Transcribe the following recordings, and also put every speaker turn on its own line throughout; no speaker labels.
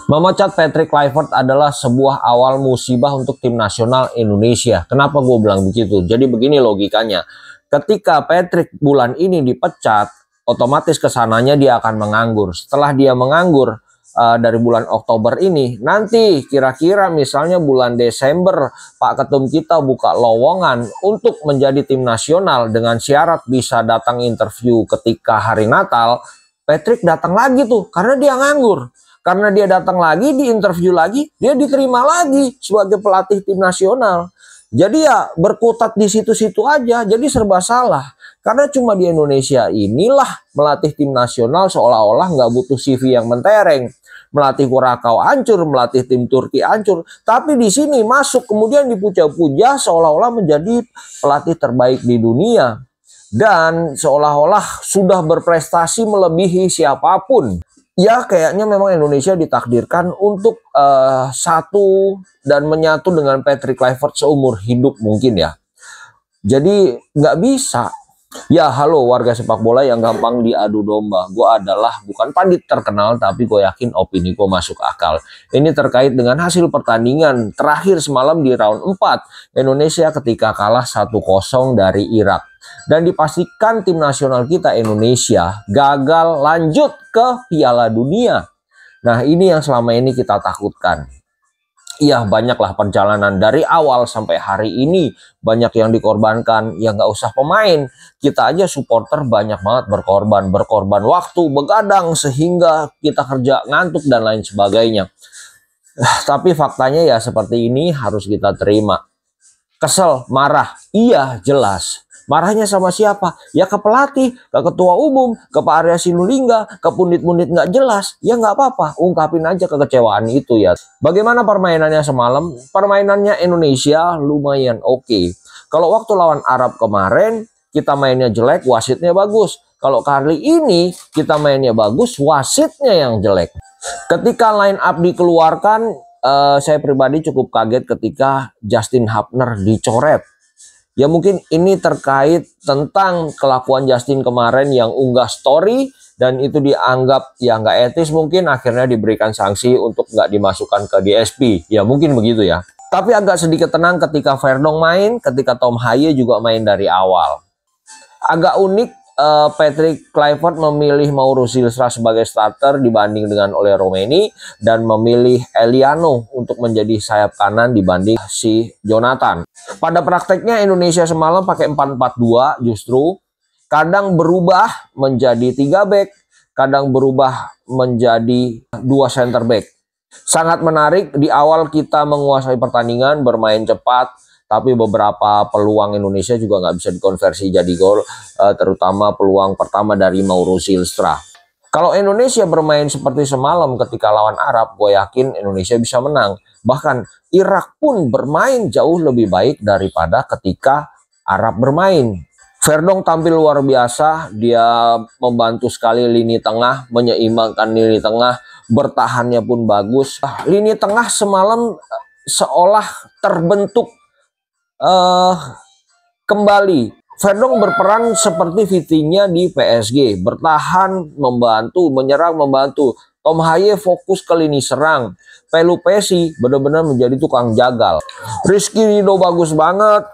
Memecat Patrick Kluivert adalah sebuah awal musibah untuk tim nasional Indonesia. Kenapa gue bilang begitu? Jadi begini logikanya. Ketika Patrick bulan ini dipecat, otomatis kesananya dia akan menganggur. Setelah dia menganggur dari bulan Oktober ini, nanti kira-kira misalnya bulan Desember Pak Ketum kita buka lowongan untuk menjadi tim nasional dengan syarat bisa datang interview ketika hari Natal, Patrick datang lagi tuh karena dia nganggur. Karena dia datang lagi, di interview lagi, dia diterima lagi sebagai pelatih tim nasional. Jadi ya berkutat di situ-situ aja, jadi serba salah. Karena cuma di Indonesia inilah melatih tim nasional seolah-olah nggak butuh CV yang mentereng. Melatih Kurakau hancur, melatih tim Turki hancur. Tapi di sini masuk kemudian dipuja-puja seolah-olah menjadi pelatih terbaik di dunia. Dan seolah-olah sudah berprestasi melebihi siapapun. Ya kayaknya memang Indonesia ditakdirkan untuk satu dan menyatu dengan Patrick Kluivert seumur hidup mungkin ya. Jadi nggak bisa. Ya halo warga sepak bola yang gampang diadu domba. Gue adalah bukan pandit terkenal tapi gue yakin opini gue masuk akal. Ini terkait dengan hasil pertandingan terakhir semalam di round 4. Indonesia ketika kalah 1-0 dari Irak. Dan dipastikan tim nasional kita Indonesia gagal lanjut ke Piala Dunia. Nah ini yang selama ini kita takutkan. Iya banyaklah perjalanan dari awal sampai hari ini. Banyak yang dikorbankan. Ya nggak usah pemain. Kita aja supporter banyak banget berkorban. Berkorban waktu, begadang sehingga kita kerja ngantuk dan lain sebagainya. Tapi faktanya ya seperti ini harus kita terima. Kesel, marah, iya jelas. Marahnya sama siapa? Ya ke pelatih, ke ketua umum, ke Pak Arya Sinulinga, ke pundit-pundit nggak jelas. Ya nggak apa-apa, ungkapin aja kekecewaan itu ya. Bagaimana permainannya semalam? Permainannya Indonesia lumayan oke. Kalau waktu lawan Arab kemarin, kita mainnya jelek, wasitnya bagus. Kalau kali ini kita mainnya bagus, wasitnya yang jelek. Ketika line up dikeluarkan, saya pribadi cukup kaget ketika Justin Hubner dicoret. Ya mungkin ini terkait tentang kelakuan Justin kemarin yang unggah story dan itu dianggap ya nggak etis, mungkin akhirnya diberikan sanksi untuk nggak dimasukkan ke DSP. Ya mungkin begitu ya. Tapi agak sedikit tenang ketika Verdonk main, ketika Tom Haye juga main dari awal. Agak unik Patrick Kluivert memilih Mauro Silstra sebagai starter dibanding dengan Ole Romeni dan memilih Eliano untuk menjadi sayap kanan dibanding si Jonathan. Pada prakteknya Indonesia semalam pakai 4-4-2 justru. Kadang berubah menjadi 3 back, kadang berubah menjadi 2 center back. Sangat menarik, di awal kita menguasai pertandingan, bermain cepat, tapi beberapa peluang Indonesia juga nggak bisa dikonversi jadi gol, terutama peluang pertama dari Mauro Silstra. Kalau Indonesia bermain seperti semalam ketika lawan Arab, gue yakin Indonesia bisa menang. Bahkan Irak pun bermain jauh lebih baik daripada ketika Arab bermain. Verdonk tampil luar biasa, dia membantu sekali lini tengah, menyeimbangkan lini tengah, bertahannya pun bagus. Lini tengah semalam seolah terbentuk kembali. Verdonk berperan seperti Vitinha di PSG, bertahan, membantu, menyerang, membantu. Tom Haye fokus ke lini serang. Pelupesi benar-benar menjadi tukang jagal. Rizky Ridho bagus banget,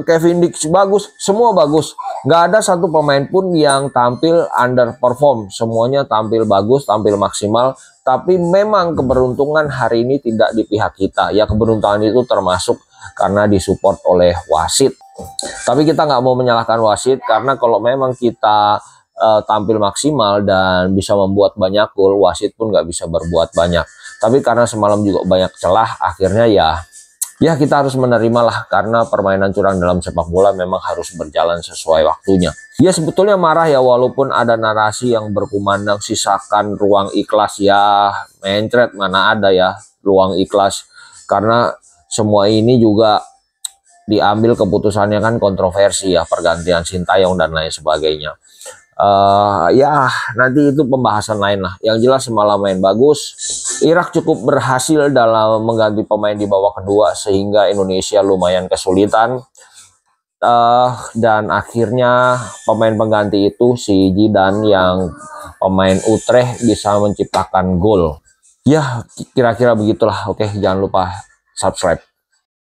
Kevin Dix bagus, semua bagus. Nggak ada satu pemain pun yang tampil underperform. Semuanya tampil bagus, tampil maksimal. Tapi memang keberuntungan hari ini tidak di pihak kita. Ya keberuntungan itu termasuk karena disupport oleh wasit. Tapi kita nggak mau menyalahkan wasit karena kalau memang kita tampil maksimal dan bisa membuat banyak gol, wasit pun nggak bisa berbuat banyak. Tapi karena semalam juga banyak celah, akhirnya ya kita harus menerima lah karena permainan curang dalam sepak bola memang harus berjalan sesuai waktunya. Ya sebetulnya marah ya walaupun ada narasi yang berkumandang sisakan ruang ikhlas ya, mencret mana ada ya ruang ikhlas karena semua ini juga diambil keputusannya kan kontroversi ya, pergantian Sintayong dan lain sebagainya. Ya nanti itu pembahasan lain lah. Yang jelas semalam main bagus. Irak cukup berhasil dalam mengganti pemain di babak kedua sehingga Indonesia lumayan kesulitan. Dan akhirnya pemain pengganti itu si Zidane yang pemain Utrecht bisa menciptakan gol. Ya, kira-kira begitulah. Oke, jangan lupa subscribe.